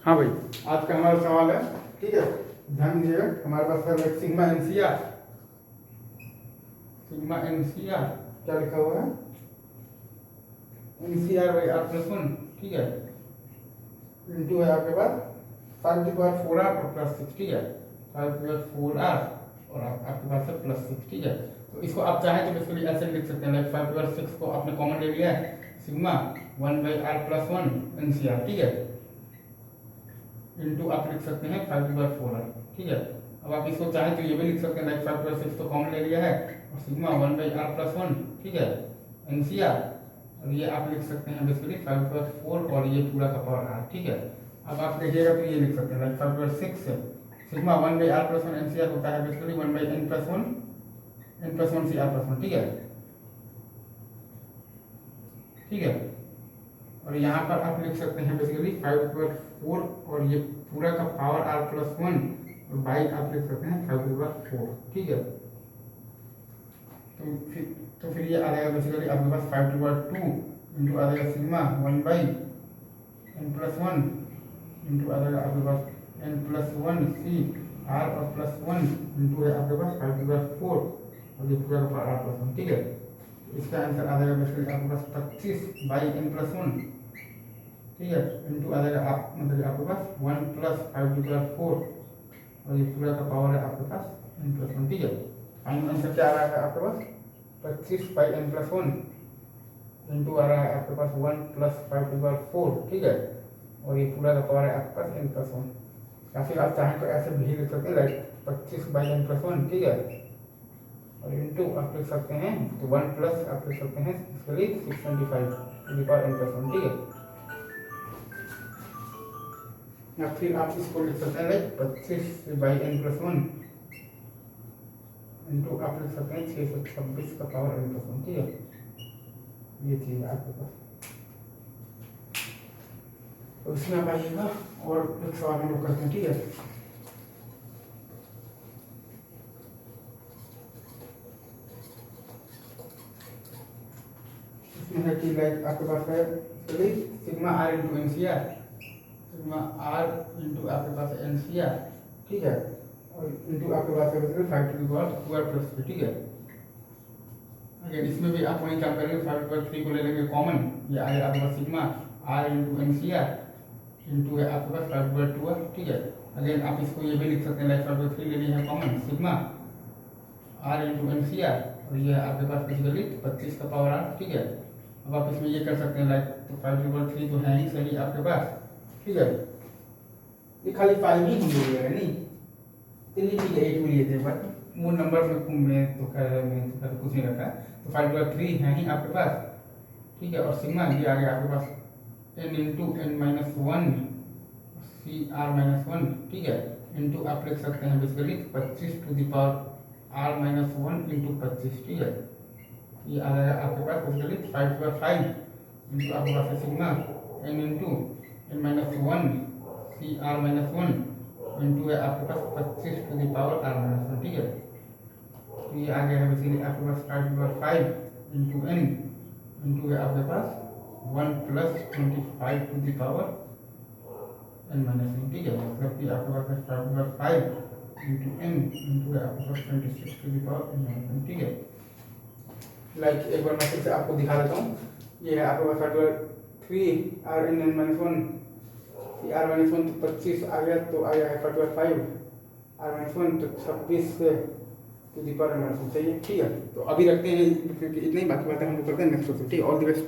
हाँ भाई, आज का हमारा सवाल है, ठीक है, ध्यान दीजिएगा। हमारे पास है सिग्मा एनसीआर। सिग्मा एनसीआर क्या लिखा हुआ है? NCR by R plus one, ठीक है, इंटू है आपके पास 5^4r और +6, ठीक है, 5^4r और आपके पास है +6, ठीक है। तो इसको आप चाहें तो बेसिकली ऐसे लिख सकते हैं, लाइक 5/6 को आपने कॉमन ले लिया है, सिग्मा 1/r+1 एनसीआर, ठीक है, इंटू आप लिख सकते हैं 5/4r, ठीक है। अब आप इसको चाहें तो ये भी लिख सकते हैं, लाइक 5/6 तो कॉमन ले लिया है और सिग्मा 1/r+1, ठीक है, एनसीआर, और ये आप लिख सकते हैं बेसिकली 5/4 और ये पूरा का पावर r, ठीक है। अब आप देखिएगा तो ये लिख सकते हैं, लाइक 5/6 सिग्मा 1/r+1 एनसीआर होता है बेसिकली 1/n+1 n+1 ठीक है, ठीक है। और यहाँ पर आप लिख सकते हैं बेसिकली 5/4 और ये पूरा का पावर r+1 और बाई आप लिख सकते हैं 5/4, ठीक है। तो फिर ये आ जाएगा बेसिकली आपके पास 5/2 इंटू आ जाएगा सिग्मा 1/n+1 इंटू आ जाएगा आपके पास n+1 c r और +1 इंटू है आपके पास 5/4 और ये पूरा का पावर r+1, ठीक है। इसका आंसर आ जाएगा बेसिकली आपके पास 25/n+1, ठीक है, इंटू आ जाएगा आप मतलब आपके पास 1 + 5/4 और ये पूरा का पावर है आपके पास n+1, ठीक है। फाइनल आंसर क्या आ रहा है आपके पास 25/n+1 इंटू आ रहा है आपके पास 1 + 5/4, ठीक है, और ये पूरा का पावर है आपके पास n+1। या फिर आप चाहें तो ऐसे भी लिख सकते हैं, लाइक 25/n+1, ठीक है, और इंटू आप लिख सकते हैं तो 1 प्लस आप लिख सकते हैं इसके लिए 625/n+1, ठीक है। या फिर आप इसको लिख सकते हैं लाइक 25/n+1 इंटू आप लिख सकते हैं 626 का पावर n+1, ठीक है। ये चीज है आपके पास। तो इसमें आप आइएगा और एक सवाल हम लोग करते हैं, ठीक है। इसमें है कि लाइक आपके पास है sigma r into NCR, sigma r into आपके पास एनसीआर, ठीक है, और इंटू आपके पास है 5^2r+3, ठीक है। अगर इसमें भी आप वही काम करेंगे, 5/3 को ले लेंगे कॉमन, ये आएगा आपके पास sigma r into NCR into है आपके पास 5/2r, ठीक है। अगेन आप इसको ये भी लिख सकते हैं, लाइक 5/3 ले लिया है common, sigma r into NCR और ये आपके पास बेसिकली 25 का पावर r, ठीक है। अब आप इसमें ये कर सकते हैं, लाइक तो 5/3 तो है ही सही आपके पास, ठीक है, ये खाली 5 ही मिलेगा नहीं, चलिए ठीक है 8 मिलिए थे, बट वो नंबर में तो खैर कुछ नहीं रखा, तो 5/3 है ही आपके पास, ठीक है। और सिग्मा ये आ गया आपके पास n इंटू n-1 cr-1, ठीक है, इंटू आप लिख सकते हैं बेसिकली 25^r-1 इंटू 25, ठीक है। ये आ जाएगा आपके पास बेसिकली 5/5 इंटू आपके पास है sigma n into n-1 cr-1 into है आपके पास 25^r-1, ठीक है। तो ये आ गया है बेसिकली आपके पास 5/5 इंटू n इंटू है आपके पास 1 + 25^n-1, ठीक है, मतलब कि आपके पास 5/5 इंटू n इंटू है आपके पास 26^n-1, ठीक है। लाइक एक बार मैं फिर से आपको दिखा देता हूँ, ये है आपके पास 5/3 r(n-1 r-1 तो 25 आ गया, तो आ गया है 5/5 r-1 तो 26^n-1 चाहिए, ठीक है। तो अभी रखते हैं इतने ही, बाकी बातें हम लोग करते हैं नेक्स्ट, ठीक है। All the best.